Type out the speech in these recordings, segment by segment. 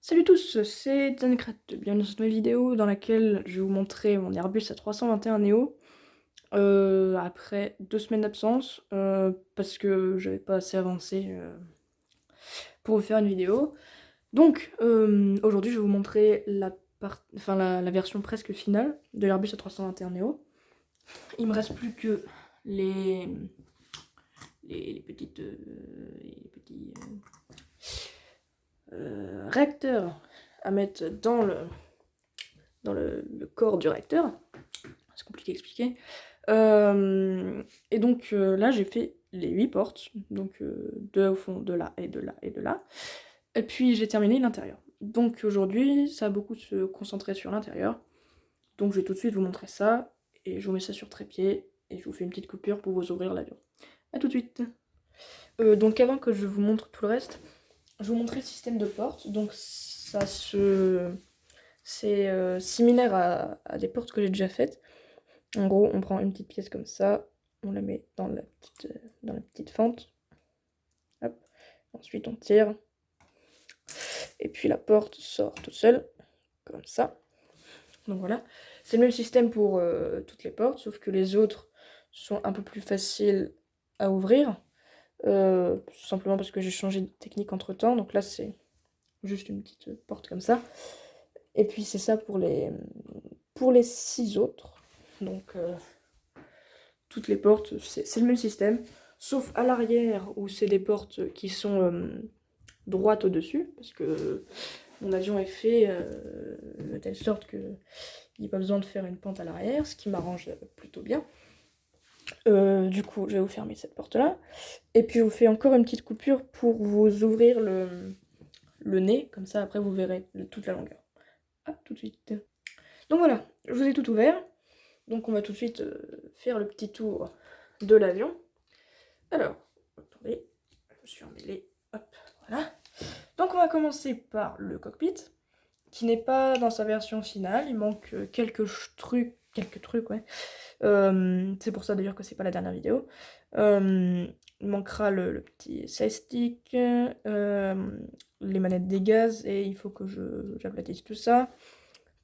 Salut tous, c'est Dancrat. Bienvenue dans cette nouvelle vidéo dans laquelle je vais vous montrer mon Airbus A321 Neo après 2 semaines d'absence parce que j'avais pas assez avancé pour vous faire une vidéo. Donc aujourd'hui je vais vous montrer la version presque finale de l'Airbus A321 Neo. Il me reste plus que les petits réacteurs à mettre dans le corps du réacteur. C'est compliqué à expliquer. Et donc là, j'ai fait les 8 portes, donc 2 au fond, de là, et de là, et de là. Et puis j'ai terminé l'intérieur. Donc aujourd'hui, ça va beaucoup se concentrer sur l'intérieur. Donc je vais tout de suite vous montrer ça, et je vous mets ça sur trépied, et je vous fais une petite coupure pour vous ouvrir l'avion. A tout de suite. Donc avant que je vous montre tout le reste, je vais vous montrer le système de portes. Donc c'est similaire à des portes que j'ai déjà faites. En gros, on prend une petite pièce comme ça, on la met dans la petite fente. Hop. Ensuite, on tire. Et puis la porte sort toute seule, comme ça. Donc voilà. C'est le même système pour toutes les portes, sauf que les autres sont un peu plus faciles à ouvrir. Simplement parce que j'ai changé de technique entre temps. Donc là, c'est juste une petite porte comme ça. Et puis c'est ça pour les 6 autres. Donc toutes les portes, c'est le même système. Sauf à l'arrière où c'est des portes qui sont droites au-dessus. Parce que mon avion est fait de telle sorte qu'il n'y a pas besoin de faire une pente à l'arrière, ce qui m'arrange plutôt bien. Du coup, je vais vous fermer cette porte-là. Et puis, je vous fais encore une petite coupure pour vous ouvrir le nez. Comme ça, après, vous verrez toute la longueur. Ah, tout de suite. Donc voilà, je vous ai tout ouvert. Donc on va tout de suite faire le petit tour de l'avion. Alors, attendez, je me suis emmêlée. Hop, voilà. Donc on va commencer par le cockpit, qui n'est pas dans sa version finale. Il manque quelques trucs, ouais. C'est pour ça d'ailleurs que c'est pas la dernière vidéo. Il manquera le petit side-stick, les manettes des gaz, et il faut que j'aplatisse tout ça,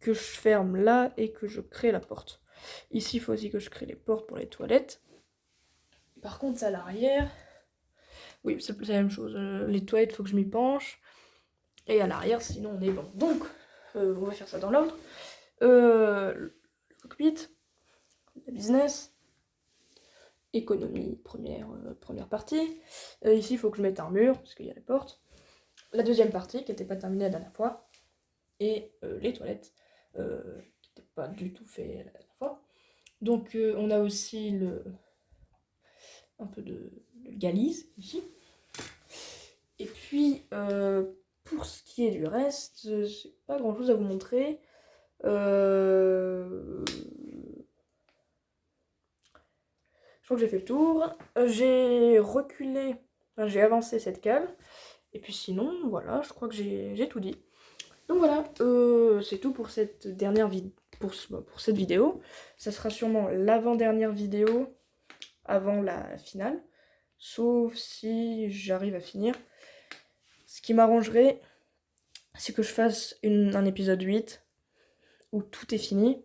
que je ferme là et que je crée la porte. Ici, il faut aussi que je crée les portes pour les toilettes. Par contre, à l'arrière, oui, c'est la même chose. Les toilettes, il faut que je m'y penche. Et à l'arrière, sinon on est bon. Donc, on va faire ça dans l'ordre. Le cockpit, la business, économie, première partie. Ici, il faut que je mette un mur, parce qu'il y a les portes. La deuxième partie, qui n'était pas terminée la dernière fois. Et les toilettes, qui n'étaient pas du tout fait la dernière fois. Donc, on a aussi un peu de galise, ici. Et puis, pour ce qui est du reste, j'ai pas grand chose à vous montrer. Je crois que j'ai fait le tour. J'ai reculé, enfin, j'ai avancé cette cale. Et puis sinon, voilà, je crois que j'ai tout dit. Donc voilà, c'est tout pour cette dernière vidéo. Pour cette vidéo. Ça sera sûrement l'avant-dernière vidéo avant la finale. Sauf si j'arrive à finir. Ce qui m'arrangerait, c'est que je fasse un épisode 8 où tout est fini.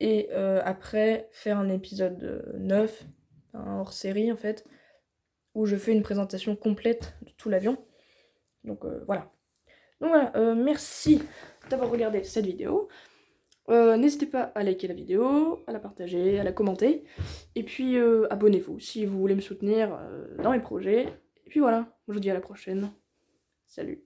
Et après, faire un épisode 9, un hors-série en fait, où je fais une présentation complète de tout l'avion. Donc voilà. Donc voilà, merci d'avoir regardé cette vidéo. N'hésitez pas à liker la vidéo, à la partager, à la commenter. Et puis abonnez-vous si vous voulez me soutenir dans mes projets. Et puis voilà, je vous dis à la prochaine. Salut.